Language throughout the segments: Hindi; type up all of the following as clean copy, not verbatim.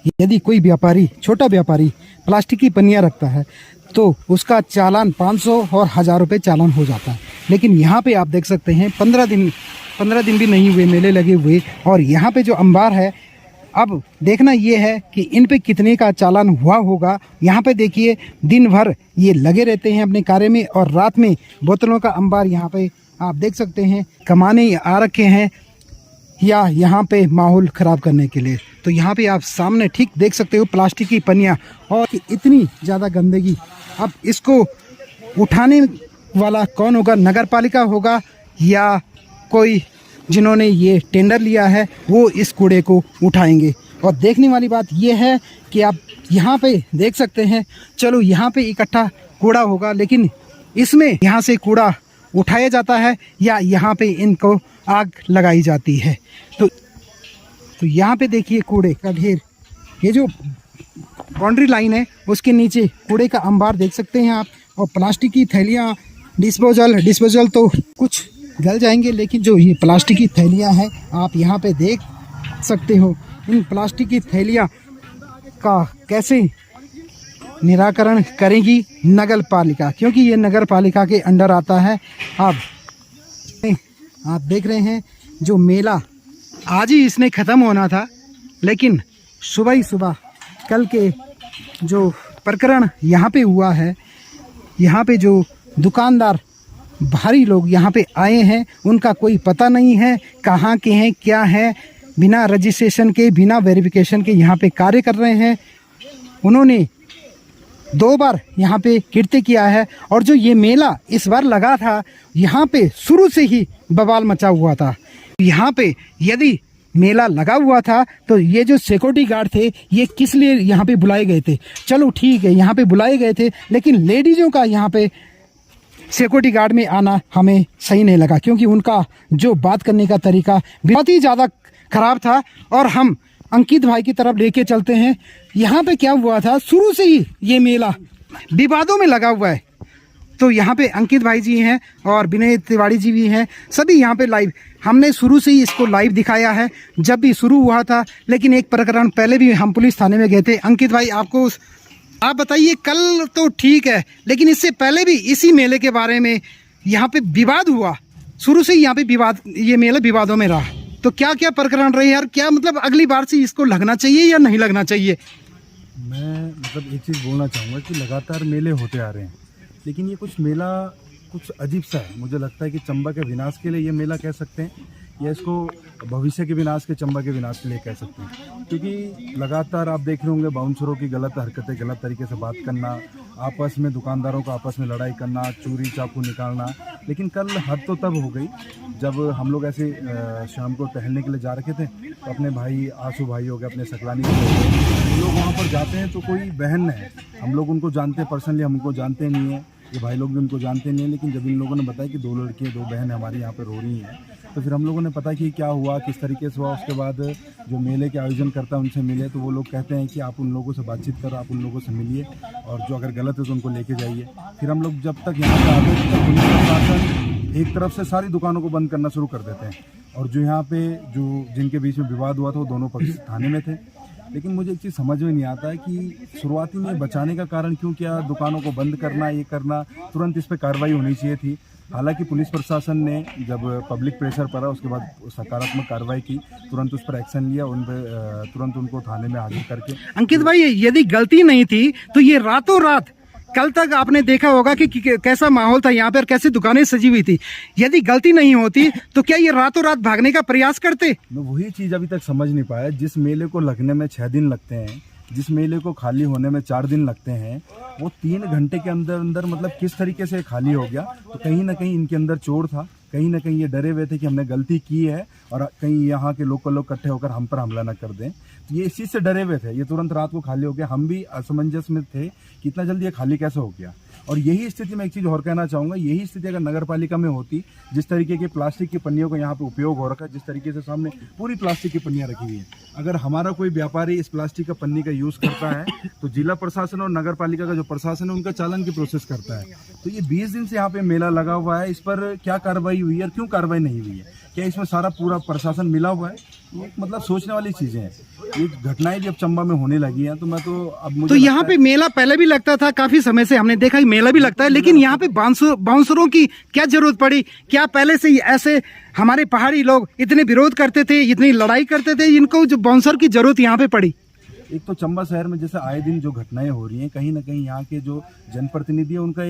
यदि कोई व्यापारी, छोटा व्यापारी प्लास्टिक की पन्नियाँ रखता है तो उसका चालान 500 और 1000 रुपये चालान हो जाता है। लेकिन यहाँ पे आप देख सकते हैं 15 दिन भी नहीं हुए मेले लगे हुए, और यहाँ पे जो अंबार है, अब देखना ये है कि इन पे कितने का चालान हुआ होगा। यहाँ पे देखिए दिन भर ये लगे रहते हैं अपने कार्य में, और रात में बोतलों का अंबार यहाँ पे आप देख सकते हैं कमाने आ रखे हैं या यहाँ पे माहौल ख़राब करने के लिए। तो यहाँ पे आप सामने ठीक देख सकते हो प्लास्टिक की पन्नियाँ और इतनी ज़्यादा गंदगी। अब इसको उठाने वाला कौन होगा? नगर पालिका होगा या कोई जिन्होंने ये टेंडर लिया है वो इस कूड़े को उठाएंगे। और देखने वाली बात ये है कि आप यहाँ पे देख सकते हैं, चलो यहाँ पे इकट्ठा कूड़ा होगा, लेकिन इसमें यहाँ से कूड़ा उठाया जाता है या यहाँ पे इनको आग लगाई जाती है। तो यहाँ पे देखिए कूड़े का ढेर, ये जो बाउंड्री लाइन है उसके नीचे कूड़े का अंबार देख सकते हैं आप। और प्लास्टिक की थैलियाँ, डिस्पोजल तो कुछ गल जाएंगे, लेकिन जो ये प्लास्टिक की थैलियाँ हैं आप यहाँ पे देख सकते हो। इन प्लास्टिक की थैलियाँ का कैसे निराकरण करेगी नगर पालिका, क्योंकि ये नगर पालिका के अंडर आता है। आप देख रहे हैं जो मेला आज ही इसने ख़त्म होना था, लेकिन सुबह ही सुबह कल के जो प्रकरण यहाँ पे हुआ है, यहाँ पे जो दुकानदार भारी लोग यहाँ पे आए हैं उनका कोई पता नहीं है कहाँ के हैं, क्या है, बिना रजिस्ट्रेशन के, बिना वेरिफिकेशन के यहाँ पे कार्य कर रहे हैं। उन्होंने 2 बार यहाँ पे कृत्य किया है, और जो ये मेला इस बार लगा था यहाँ पे शुरू से ही बवाल मचा हुआ था। यहाँ पे यदि मेला लगा हुआ था तो ये जो सिक्योरिटी गार्ड थे ये किस लिए यहाँ पे बुलाए गए थे? चलो ठीक है, यहाँ पे बुलाए गए थे, लेकिन लेडीज़ों का यहाँ पे सिक्योरिटी गार्ड में आना हमें सही नहीं लगा, क्योंकि उनका जो बात करने का तरीका बहुत ही ज़्यादा खराब था। और हम अंकित भाई की तरफ लेके चलते हैं। यहाँ पे क्या हुआ था, शुरू से ही ये मेला विवादों में लगा हुआ है। तो यहाँ पे अंकित भाई जी हैं और विनय तिवारी जी भी हैं, सभी यहाँ पे लाइव, हमने शुरू से ही इसको लाइव दिखाया है जब भी शुरू हुआ था। लेकिन एक प्रकरण पहले भी हम पुलिस थाने में गए थे। अंकित भाई आप बताइए, कल तो ठीक है, लेकिन इससे पहले भी इसी मेले के बारे में यहाँ पे विवाद हुआ, शुरू से ही यहाँ पे विवाद, ये मेला विवादों में रहा। तो क्या क्या प्रकरण रहे यार, क्या मतलब अगली बार से इसको लगना चाहिए या नहीं लगना चाहिए? मैं मतलब एक चीज़ बोलना चाहूँगा कि लगातार मेले होते आ रहे हैं, लेकिन ये कुछ मेला कुछ अजीब सा है। मुझे लगता है कि चंबा के विनाश के लिए ये मेला कह सकते हैं, या इसको भविष्य के विनाश के, चंबा के विनाश के लिए कह सकते हैं। क्योंकि लगातार आप देख रहे होंगे बाउंसरों की गलत हरकतें, गलत तरीके से बात करना, आपस में दुकानदारों को आपस में लड़ाई करना, चूरी चाकू निकालना। लेकिन कल हद तो तब हो गई जब हम लोग ऐसे शाम को टहलने के लिए जा रखे थे, तो अपने भाई आंसू भाई हो गए, अपने सकलानी के हम लोग वहाँ पर जाते हैं तो कोई बहन है, हम लोग उनको जानते हैं पर्सनली, हम उनको जानते नहीं हैं, ये भाई लोग भी उनको जानते नहीं हैं। लेकिन जब इन लोगों ने बताया कि 2 लड़कियाँ 2 बहन हमारे यहाँ पर रो रही हैं, तो फिर हम लोगों ने पता कि क्या हुआ, किस तरीके से हुआ। उसके बाद जो मेले के आयोजन करता है उनसे मिले, तो वो लोग कहते हैं कि आप उन लोगों से बातचीत करो, आप उन लोगों से मिलिए, और जो अगर गलत है तो उनको लेके जाइए। फिर हम लोग जब तक यहाँ पर आते तब पुलिस प्रशासन एक तरफ से सारी दुकानों को बंद करना शुरू कर देते हैं, और जो यहाँ पे जो जिनके बीच में विवाद हुआ था वो दोनों पक्ष थाने में थे। लेकिन मुझे एक चीज़ समझ में नहीं आता है कि शुरुआती में बचाने का कारण क्यों किया, दुकानों को बंद करना, ये करना, तुरंत इस पर कार्रवाई होनी चाहिए थी। हालांकि पुलिस प्रशासन ने जब पब्लिक प्रेशर पड़ा उसके बाद सकारात्मक कार्रवाई की, तुरंत उस पर एक्शन लिया, उन पर तुरंत उनको थाने में हाजिर करके। अंकित भाई, यदि गलती नहीं थी तो ये रातों रात, कल तक आपने देखा होगा कि कैसा माहौल था यहाँ पे और कैसे दुकानें सजी हुई थी। यदि गलती नहीं होती तो क्या ये रातों रात भागने का प्रयास करते? मैं वही चीज़ अभी तक समझ नहीं पाया। जिस मेले को लगने में 6 दिन लगते हैं, जिस मेले को खाली होने में 4 दिन लगते हैं, वो 3 घंटे के अंदर अंदर मतलब किस तरीके से खाली हो गया। तो कहीं ना कहीं इनके अंदर चोर था, कहीं ना कहीं ये डरे हुए थे कि हमने गलती की है और कहीं यहाँ के लोकल लोग इकट्ठे होकर हम पर हमला न कर दें। तो ये इस चीज़ से डरे हुए थे, ये तुरंत रात को खाली हो गया। हम भी असमंजस में थे कि इतना जल्दी ये खाली कैसे हो गया। और यही स्थिति में एक चीज़ और कहना चाहूँगा, यही स्थिति अगर नगर पालिका में होती, जिस तरीके के प्लास्टिक की पन्नियों का यहाँ पे उपयोग हो रखा है, जिस तरीके से सामने पूरी प्लास्टिक की पन्नियाँ रखी हुई है, अगर हमारा कोई व्यापारी इस प्लास्टिक का पन्नी का यूज़ करता है तो जिला प्रशासन और नगर पालिका का जो प्रशासन है उनका चालान की प्रोसेस करता है। तो ये 20 दिन से यहाँ पे मेला लगा हुआ है, इस पर क्या कार्रवाई हुई है और क्यों कार्रवाई नहीं हुई है? क्या इसमें सारा पूरा प्रशासन मिला हुआ है? ये मतलब सोचने वाली चीजें हैं। ये घटनाएं भी अब चंबा में होने लगी हैं, तो मैं तो अब मुझे तो यहाँ पे मेला पहले भी लगता था, काफी समय से हमने देखा कि मेला भी लगता है, लेकिन यहाँ पे बाउंसरों की क्या जरूरत पड़ी? क्या पहले से ही ऐसे हमारे पहाड़ी लोग इतने विरोध करते थे, इतनी लड़ाई करते थे, इनको जो बाउंसर की जरूरत यहाँ पे पड़ी? एक तो चंबा शहर में जैसे आए दिन जो घटनाएं हो रही हैं, कहीं ना कहीं यहाँ के जो जनप्रतिनिधि है उनका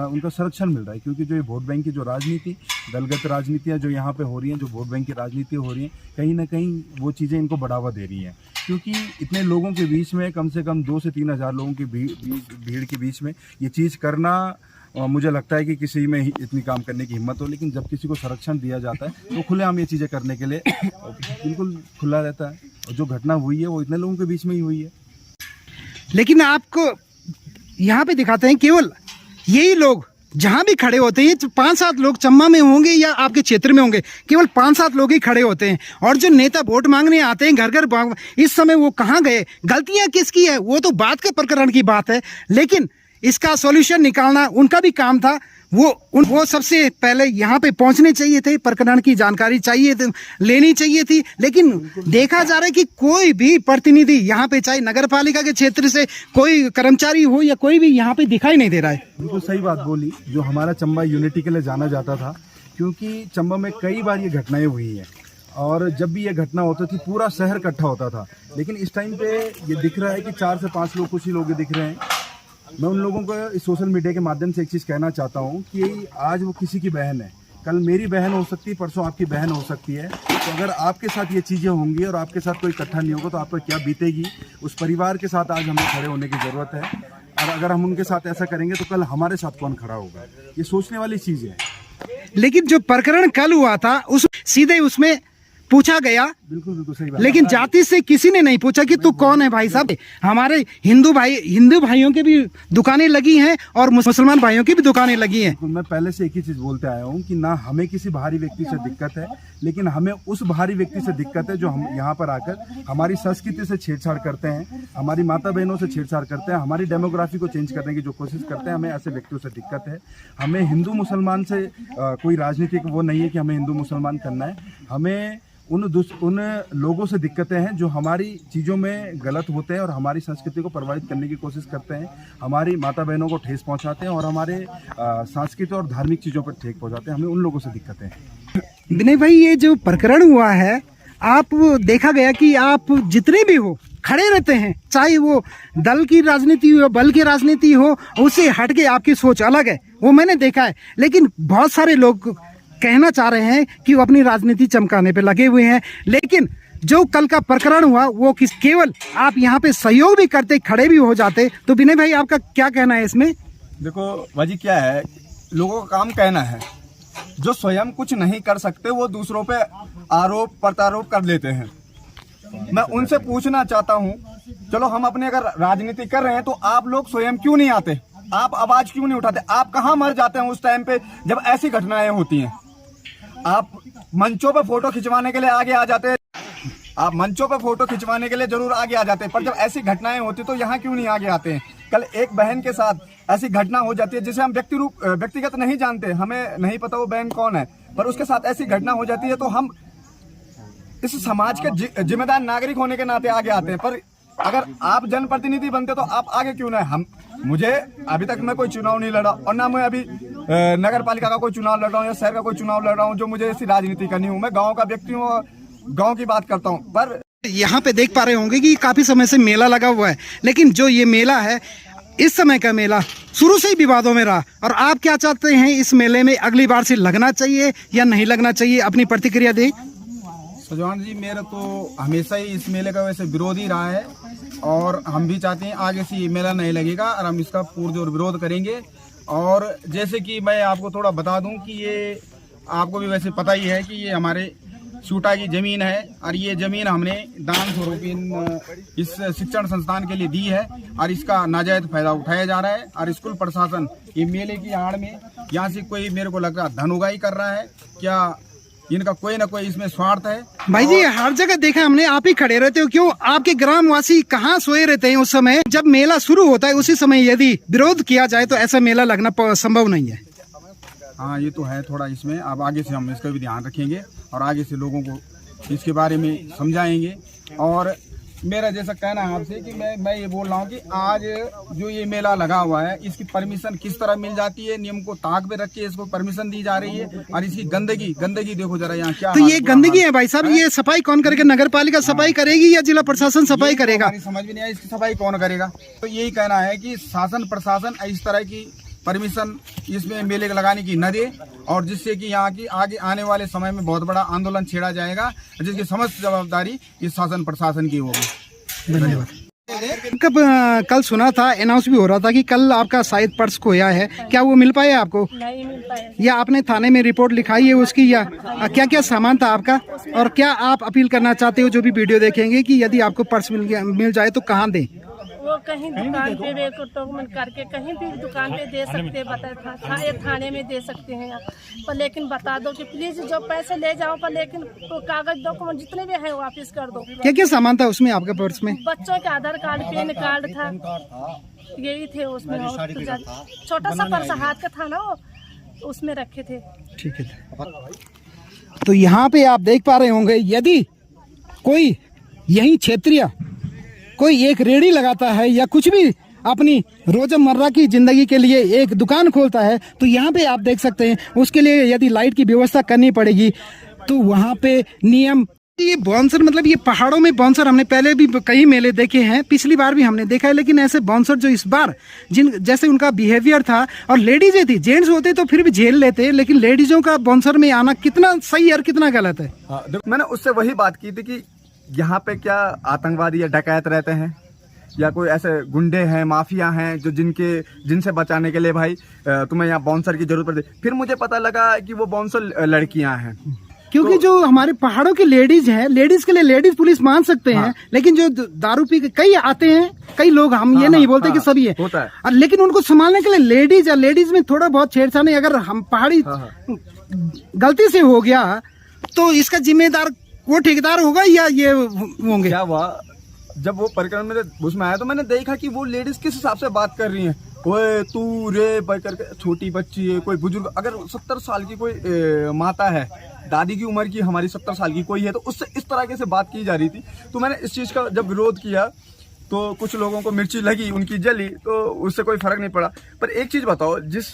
उनका संरक्षण मिल रहा है, क्योंकि जो ये वोट बैंक की जो राजनीति, दलगत राजनीतियाँ जो यहाँ पे हो रही हैं, जो वोट बैंक की राजनीति हो रही हैं, कहीं ना कहीं वो चीज़ें इनको बढ़ावा दे रही हैं। क्योंकि इतने लोगों के बीच में, कम से कम 2 से 3 हज़ार लोगों की भीड़ के बीच में ये चीज़ करना, मुझे लगता है कि किसी में ही इतनी काम करने की हिम्मत हो, लेकिन जब किसी को संरक्षण दिया जाता है तो खुलेआम ये चीज़ें करने के लिए बिल्कुल खुला रहता है। और जो घटना हुई है वो इतने लोगों के बीच में ही हुई है। लेकिन आपको यहाँ पे दिखाते हैं केवल यही लोग जहां भी खड़े होते हैं, 5-7 लोग चंबा में होंगे या आपके क्षेत्र में होंगे, केवल 5-7 लोग ही खड़े होते हैं। और जो नेता वोट मांगने आते हैं घर घर, इस समय वो कहाँ गए, गलतियां किसकी है, वो तो बात के प्रकरण की बात है, लेकिन इसका सॉल्यूशन निकालना उनका भी काम था। वो सबसे पहले यहाँ पे पहुंचने चाहिए थे, प्रकरण की जानकारी चाहिए थी, लेनी चाहिए थी। लेकिन देखा जा रहा है कि कोई भी प्रतिनिधि यहाँ पे, चाहे नगर पालिका के क्षेत्र से कोई कर्मचारी हो या कोई भी, यहाँ पे दिखाई नहीं दे रहा है। बिल्कुल सही बात बोली। जो हमारा चंबा यूनिटी के लिए जाना जाता था, क्योंकि चंबा में कई बार ये घटनाएं हुई हैं, और जब भी ये घटना होती थी पूरा शहर इकट्ठा होता था। लेकिन इस टाइम पे ये दिख रहा है कि 4 से 5 लोग, कुछ ही लोग दिख रहे हैं। मैं उन लोगों को इस सोशल मीडिया के माध्यम से एक चीज़ कहना चाहता हूँ कि आज वो किसी की बहन है, कल मेरी बहन हो सकती है, परसों आपकी बहन हो सकती है। तो अगर आपके साथ ये चीज़ें होंगी और आपके साथ कोई इकट्ठा नहीं होगा तो आप पर क्या बीतेगी, उस परिवार के साथ आज हमें खड़े होने की ज़रूरत है। और अगर हम उनके साथ ऐसा करेंगे तो कल हमारे साथ कौन खड़ा होगा, ये सोचने वाली चीज़ है। लेकिन जो प्रकरण कल हुआ था उस सीधे उसमें पूछा गया, बिल्कुल सही बात। लेकिन जाति से किसी ने नहीं पूछा कि तू कौन है भाई साहब। हमारे हिंदू भाइयों की भी दुकानें लगी हैं और मुसलमान भाइयों की भी दुकानें लगी हैं। मैं पहले से एक ही चीज बोलते आया हूँ कि ना हमें किसी बाहरी व्यक्ति से दिक्कत है, लेकिन हमें उस बाहरी व्यक्ति से दिक्कत है जो हम यहाँ पर आकर हमारी संस्कृति से छेड़छाड़ करते हैं, हमारी माता बहनों से छेड़छाड़ करते हैं, हमारी डेमोग्राफी को चेंज करने की जो कोशिश करते हैं। हमें ऐसे व्यक्तियों से दिक्कत है। हमें हिंदू मुसलमान से कोई राजनीतिक वो नहीं है कि हमें हिंदू मुसलमान करना है। हमें उन लोगों से दिक्कतें हैं जो हमारी चीज़ों में गलत होते हैं और हमारी संस्कृति को प्रभावित करने की कोशिश करते हैं, हमारी माता बहनों को ठेस पहुंचाते हैं और हमारे सांस्कृतिक और धार्मिक चीज़ों पर ठेस पहुंचाते हैं। हमें उन लोगों से दिक्कतें हैं। विनय भाई, ये जो प्रकरण हुआ है, आप देखा गया कि आप जितने भी हो खड़े रहते हैं, चाहे वो दल की राजनीति हो, बल की राजनीति हो, उससे हट के आपकी सोच अलग है, वो मैंने देखा है। लेकिन बहुत सारे लोग कहना चाह रहे हैं कि वो अपनी राजनीति चमकाने पे लगे हुए हैं। लेकिन जो कल का प्रकरण हुआ वो केवल आप यहाँ पे सहयोग भी करते, खड़े भी हो जाते। तो विनय भाई, आपका क्या कहना है इसमें? देखो बाजी, क्या है, लोगों का काम कहना है, जो स्वयं कुछ नहीं कर सकते वो दूसरों पे आरोप प्रत्यारोप कर लेते हैं। मैं उनसे पूछना चाहता हूँ, चलो हम अपने अगर राजनीति कर रहे हैं तो आप लोग स्वयं क्यों नहीं आते, आप आवाज क्यों नहीं उठाते? आप कहाँ मर जाते हैं उस टाइम पे जब ऐसी घटनाएं होती हैं? आप मंचों पे फोटो खिंचवाने के लिए आगे आ जाते हैं, आप मंचों पे फोटो खिंचवाने के लिए जरूर आगे आ जाते हैं, पर जब ऐसी घटनाएं होती तो यहाँ क्यों नहीं आगे आते हैं? कल एक बहन के साथ ऐसी घटना हो जाती है जिसे हम व्यक्तिगत नहीं जानते, हमें नहीं पता वो बहन कौन है, पर उसके साथ ऐसी घटना हो जाती है तो हम इस समाज के जिम्मेदार नागरिक होने के नाते आगे आते हैं। पर अगर आप जनप्रतिनिधि बनते तो आप आगे क्यों ना? मुझे अभी तक मैं कोई चुनाव नहीं लड़ा और ना मैं अभी नगर पालिका का कोई चुनाव लड़ रहा हूँ या शहर का कोई चुनाव लड़ रहा हूँ जो मुझे ऐसी राजनीति करनी हूँ। मैं गाँव का व्यक्ति हूँ और गाँव की बात करता हूँ। पर यहाँ पे देख पा रहे होंगे कि काफी समय से मेला लगा हुआ है, लेकिन जो ये मेला है, इस समय का मेला शुरू से ही विवादों में रहा। और आप क्या चाहते हैं, इस मेले में अगली बार से लगना चाहिए या नहीं लगना चाहिए? अपनी प्रतिक्रिया दें। सजवान जी, मेरा तो हमेशा ही इस मेले का वैसे विरोध ही रहा है और हम भी चाहते हैं आगे से ये मेला नहीं लगेगा और हम इसका पुरजोर विरोध करेंगे। और जैसे कि मैं आपको थोड़ा बता दूं कि ये आपको भी वैसे पता ही है कि ये हमारे सूटा की ज़मीन है और ये ज़मीन हमने दान स्वरूप इस शिक्षण संस्थान के लिए दी है और इसका नाजायज फायदा उठाया जा रहा है। और स्कूल प्रशासन ये मेले की आड़ में यहाँ से कोई, मेरे को लग रहा है, धन उगाही कर रहा है। क्या इनका कोई ना कोई इसमें स्वार्थ है? भाई जी, हर जगह देखा हमने, आप ही खड़े रहते हो, क्यों? आपके ग्रामवासी कहाँ सोए रहते हैं उस समय जब मेला शुरू होता है? उसी समय यदि विरोध किया जाए तो ऐसा मेला लगना संभव नहीं है। हाँ, ये तो है थोड़ा इसमें। अब आगे से हम इसका भी ध्यान रखेंगे और आगे से लोगों को इसके बारे में समझाएंगे। और मेरा जैसा कहना है आपसे कि मैं ये बोल रहा हूँ कि आज जो ये मेला लगा हुआ है इसकी परमिशन किस तरह मिल जाती है, नियम को ताक पे रख के इसको परमिशन दी जा रही है। और इसकी गंदगी देखो जरा यहाँ क्या। तो ये गंदगी है भाई साहब, ये सफाई कौन करेगा? नगर पालिका सफाई करेगी या जिला प्रशासन सफाई करेगा? समझ में नहीं आया इसकी सफाई कौन करेगा। तो यही कहना है कि शासन प्रशासन इस तरह की परमिशन इसमें मेले लगाने की न दे, और जिससे कि यहाँ की आगे आने वाले समय में बहुत बड़ा आंदोलन छेड़ा जाएगा, जिसकी समस्त जवाबदारी इस शासन प्रशासन की होगी। धन्यवाद। कल सुना था, अनाउंस भी हो रहा था कि कल आपका शायद पर्स खोया है, क्या वो मिल पाया आपको? नहीं मिल पाया। या आपने थाने में रिपोर्ट लिखाई है उसकी, या क्या क्या सामान था आपका? और क्या आप अपील करना चाहते हो जो भी वीडियो देखेंगे कि यदि आपको पर्स मिल जाए तो कहाँ दें? वो कहीं दुकान पे डॉक्यूमेंट करके कहीं भी दुकान पे दे सकते हैं, बता थाने में दे सकते हैं पर लेकिन बता दो कि प्लीज जो पैसे ले जाओ, पर लेकिन तो कागज डॉक्यूमेंट जितने भी है वापस कर दो। क्या क्या सामान था उसमें आपके पर्स में? बच्चों के आधार कार्ड, पैन कार्ड था, यही थे उसमें। छोटा सा पर्स हाथ का था ना, वो उसमें रखे थे। ठीक है। तो यहाँ पे आप देख पा रहे होंगे, यदि कोई यही क्षेत्रीय कोई एक रेड़ी लगाता है या कुछ भी अपनी रोजमर्रा की जिंदगी के लिए एक दुकान खोलता है, तो यहाँ पे आप देख सकते हैं उसके लिए यदि लाइट की व्यवस्था करनी पड़ेगी तो वहाँ पे नियम। ये बाउंसर, मतलब ये पहाड़ों में बाउंसर हमने पहले भी कई मेले देखे हैं, पिछली बार भी हमने देखा है, लेकिन ऐसे बाउंसर जो इस बार जैसे उनका बिहेवियर था, और लेडीजें थी, जेंट्स होते तो फिर भी झेल लेते, लेकिन लेडीजों का बाउंसर में आना कितना सही और कितना गलत है। देखो, मैंने उससे वही बात की थी कि यहाँ पे क्या आतंकवादी या डकैत रहते हैं या कोई ऐसे गुंडे हैं, माफिया हैं जो जिनसे बचाने के लिए भाई तुम्हें यहाँ बाउंसर की जरूरत पड़ती। फिर मुझे पता लगा कि वो बाउंसर लड़कियां हैं, क्योंकि जो हमारे पहाड़ों की लेडीज हैं, लेडीज के लिए लेडीज पुलिस मान सकते हैं, लेकिन जो दारू पी के कई आते हैं, कई लोग, हम ये नहीं बोलते कि सभी है, होता है, और लेकिन उनको संभालने के लिए लेडीज या लेडीज में थोड़ा बहुत छेड़छाड़, अगर हम पहाड़ी गलती से हो गया तो इसका जिम्मेदार वो ठेकेदार होगा या ये होंगे? क्या हुआ, जब वो परिक्रम में उसमें आया तो मैंने देखा कि वो लेडीज किस हिसाब से बात कर रही हैं। ओए तू रे करके, छोटी बच्ची है, कोई बुजुर्ग, अगर 70 साल की कोई माता है, दादी की उम्र की हमारी 70 साल की कोई है, तो उससे इस तरह से बात की जा रही थी। तो मैंने इस चीज़ का जब विरोध किया तो कुछ लोगों को मिर्ची लगी, उनकी जली, तो उससे कोई फर्क नहीं पड़ा। पर एक चीज़ बताओ, जिस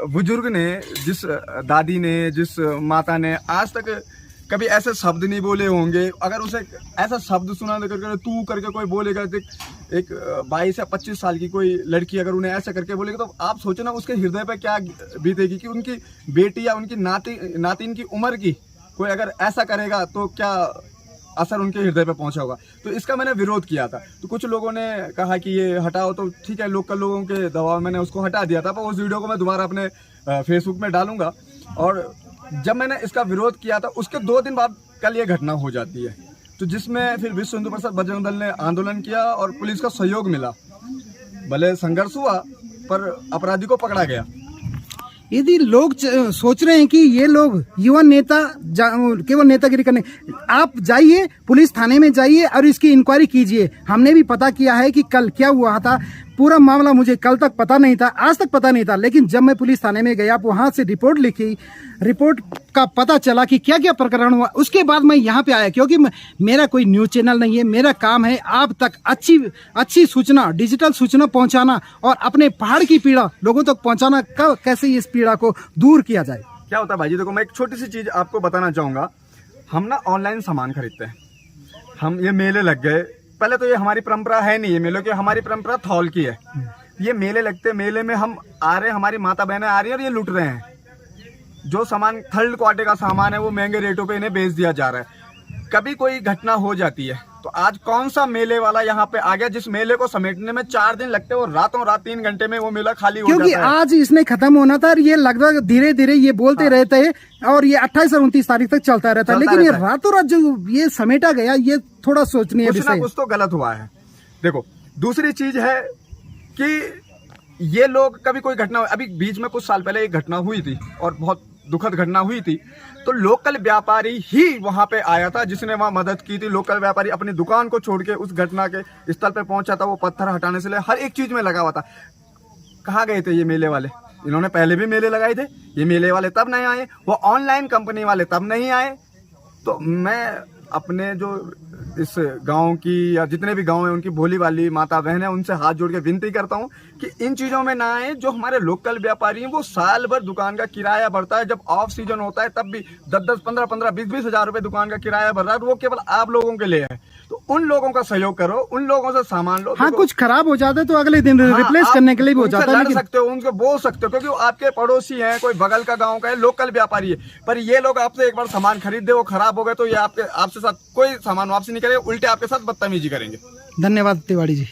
बुजुर्ग ने, जिस दादी ने, जिस माता ने आज तक कभी ऐसे शब्द नहीं बोले होंगे, अगर उसे ऐसा शब्द सुना करके तू करके कोई बोलेगा, एक 22 या 25 साल की कोई लड़की अगर उन्हें ऐसा करके बोलेगी, तो आप सोचो ना उसके हृदय पे क्या बीतेगी कि उनकी बेटी या उनकी नातिन की उम्र की कोई अगर ऐसा करेगा तो क्या असर उनके हृदय पे पहुंचा होगा। तो इसका मैंने विरोध किया था। तो कुछ लोगों ने कहा कि ये हटाओ, तो ठीक है, लोकल लोगों के दबाव मैंने उसको हटा दिया था, पर उस वीडियो को मैं दोबारा अपने फेसबुक में डालूंगा। और जब मैंने इसका विरोध किया था उसके 2 दिन बाद कल ये घटना हो जाती है, तो जिसमें फिर विश्व हिंदू परिषद बजरंग दल ने आंदोलन किया और पुलिस का सहयोग मिला। भले संघर्ष हुआ पर अपराधी को पकड़ा गया। यदि लोग सोच रहे हैं कि ये लोग युवा नेता केवल नेतागिरी करने, आप जाइए पुलिस थाने में जाइए और इसकी इंक्वायरी कीजिए। हमने भी पता किया है कि कल क्या हुआ था, पूरा मामला मुझे कल तक पता नहीं था, आज तक पता नहीं था, लेकिन जब मैं पुलिस थाने में गया, वहां से रिपोर्ट लिखी, रिपोर्ट का पता चला कि क्या क्या प्रकरण हुआ, उसके बाद मैं यहाँ पे आया। क्योंकि मेरा कोई न्यूज चैनल नहीं है, मेरा काम है आप तक अच्छी सूचना, डिजिटल सूचना पहुंचाना और अपने पहाड़ की पीड़ा लोगों तक पहुंचाना, कैसे इस पीड़ा को दूर किया जाए। क्या होता है भाई जी, देखो मैं एक छोटी सी चीज आपको बताना चाहूंगा। हम ना ऑनलाइन सामान खरीदते हैं, हम ये मेले लग गए, पहले तो ये हमारी परंपरा है नहीं, ये मेलों की, हमारी परंपरा थौल की है। ये मेले लगते, मेले में हम आ रहे हैं, हमारी माता बहनें आ रही हैं और ये लूट रहे हैं। जो सामान थर्ड क्वार्टर का सामान है वो महंगे रेटों पे इन्हें बेच दिया जा रहा है। कभी कोई घटना हो जाती है तो आज कौन सा मेले वाला यहाँ पे आ गया जिस मेले को समेटने में 4 दिन लगते हैं और रातों रात 3 घंटे में वो मेला खाली हो जाता है। क्योंकि आज इसने खत्म होना था और ये लगभग धीरे धीरे ये बोलते रहते हैं और ये 28 और 29 तारीख तक चलता रहता है, लेकिन ये रातों रात जो ये समेटा गया, ये थोड़ा सोचनीय विषय है। कुछ तो गलत हुआ है। देखो दूसरी चीज है कि ये लोग कभी कोई घटना, अभी बीच में कुछ साल पहले एक घटना हुई थी और बहुत दुखद घटना हुई थी, तो लोकल व्यापारी ही वहां पे आया था जिसने वहां मदद की थी। लोकल व्यापारी अपनी दुकान को छोड़ के उस घटना के स्थल पे पहुंचा था, वो पत्थर हटाने से ले हर एक चीज में लगा हुआ था। कहाँ गए थे ये मेले वाले? इन्होंने पहले भी मेले लगाए थे, ये मेले वाले तब नहीं आए, वो ऑनलाइन कंपनी वाले तब नहीं आए। तो मैं अपने जो इस गांव की या जितने भी गांव हैं उनकी भोली भाली माता बहन है उनसे हाथ जोड़ के विनती करता हूं कि इन चीज़ों में ना आए। जो हमारे लोकल व्यापारी हैं वो साल भर दुकान का किराया भरता है, जब ऑफ सीजन होता है तब भी 10-10, 15-15, 20-20 हज़ार रुपए दुकान का किराया भर रहा है, तो वो केवल आप लोगों के लिए है। तो उन लोगों का सहयोग करो, उन लोगों से सामान लो। हाँ, कुछ खराब हो जाता है तो अगले दिन रिप्लेस करने के लिए भी हो जाता है, लड़ सकते हो, उनको बोल सकते हो, क्योंकि वो आपके पड़ोसी हैं, कोई बगल का गांव का है, लोकल व्यापारी है। पर ये लोग आपसे एक बार सामान खरीद दे, वो खराब हो गए तो ये आपसे साथ कोई सामान वापसी नहीं करेंगे, उल्टे आपके साथ बदतमीजी करेंगे। धन्यवाद तिवारी जी।